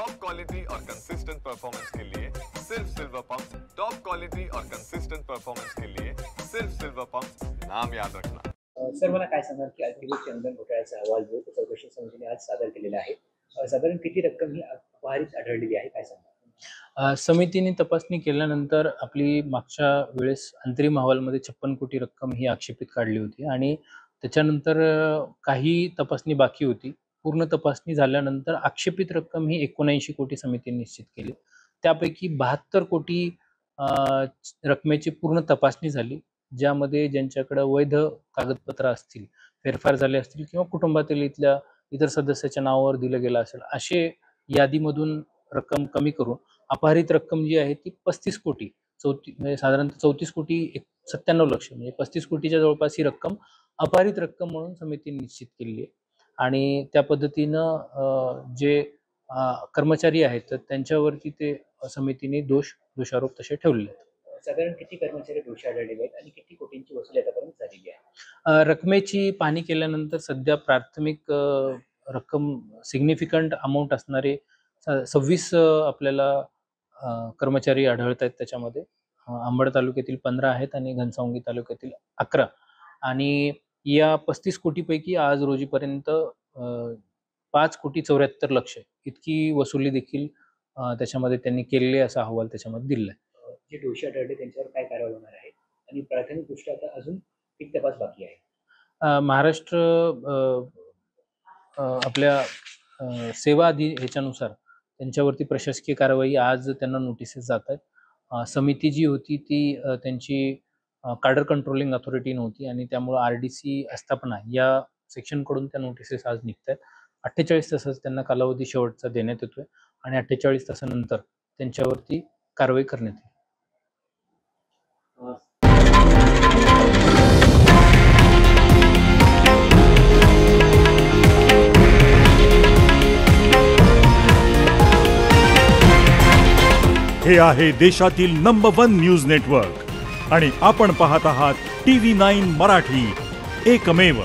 Top quality और consistent performance के लिए सिर्फ सिल्वर पंप। टॉप क्वालिटी और कंसिस्टेंट परफॉर्मेंस के लिए सिर्फ सिल्वर पंप, नाम याद रखना। सर मला काय सांगाल की अतिरिक्त चंदन घोटाळ्याचा अहवाल जो चौकशी समितीने आज सादर केलेला आहे, साधारण किती रक्कम ही अपहरित आढळलेली आहे, काय सांगा? समितीने तपासणी केल्यानंतर आपली मागच्या वेळेस अंतरिम अहवालमध्ये 56 कोटी रक्कम ही आक्षेपित काढली होती आणि त्याच्यानंतर काही तपासणी बाकी होती। पूर्ण तपासणी झाल्यानंतर आक्षेपित रक्कम ही 79 कोटी समितीने निश्चित केली। त्यापैकी 72 कोटी रकमेची पूर्ण तपासणी झाली, ज्यामध्ये ज्यांच्याकडे वैध कागदपत्र असतील, फेरफार झाले असतील किंवा कुटुंबातील इतर सदस्याच्या नावावर दिलं गेलं असेल, असे यादीमधून रक्कम कमी करून अपहरित रक्कम जी आहे ती 35 कोटी म्हणजे साधारणतः 34 कोटी 97 लक्ष म्हणजे 35 कोटीच्या जवळपास ही रक्कम अपहरित रक्कम म्हणून समितीने निश्चित केली आहे। आणि त्या पद्धतीनं जे कर्मचारी आहेत तर त्यांच्यावरती ते समितीने दोषारोप तसे ठेवले आहेत। साधारण किती कर्मचारी दोषी आढळलेले आहेत आणि किती कोटींची वसुली आतापर्यंत झालेली आहे? रकमेची पाहणी केल्यानंतर सध्या प्राथमिक रक्कम सिग्निफिकंट अमाऊंट असणारे 26 आपल्याला कर्मचारी आढळत आहेत। त्याच्यामध्ये अंबड तालुक्यातील 15 आहेत आणि घनसावंगी तालुक्यातील 11 आणि या 35 कोटीपैकी आज रोजीपर्यंत 5 कोटी 74 लक्ष इतकी वसुली देखील त्याच्यामध्ये त्यांनी केलेली असा अहवाल त्याच्यामध्ये दिलेला आहे। जे दोषी आढळले त्यांच्यावर काय कारवाई होणार आहे आणि प्राथमिक दृष्ट्या आता अजून किती तपास बाकी आहे? महाराष्ट्र आपल्या सेवा ह्याच्यानुसार त्यांच्यावरती प्रशासकीय कारवाई आज त्यांना नोटिसेस जात आहेत। समिती जी होती ती त्यांची कार्डर कंट्रोलिंग अथॉरिटी नव्हती आणि त्यामुळे RDC आस्थापना या सेक्शनकडून त्या नोटिसेस आज निघत आहेत। 48 तासाचा त्यांना कालावधी शेवटचा देण्यात येतोय आणि 48 तासानंतर त्यांच्यावरती कारवाई करण्यात येईल। हे आहे देशातील नंबर 1 न्यूज नेटवर्क आणि आपण पाहत आहात TV9 मराठी, एकमेव।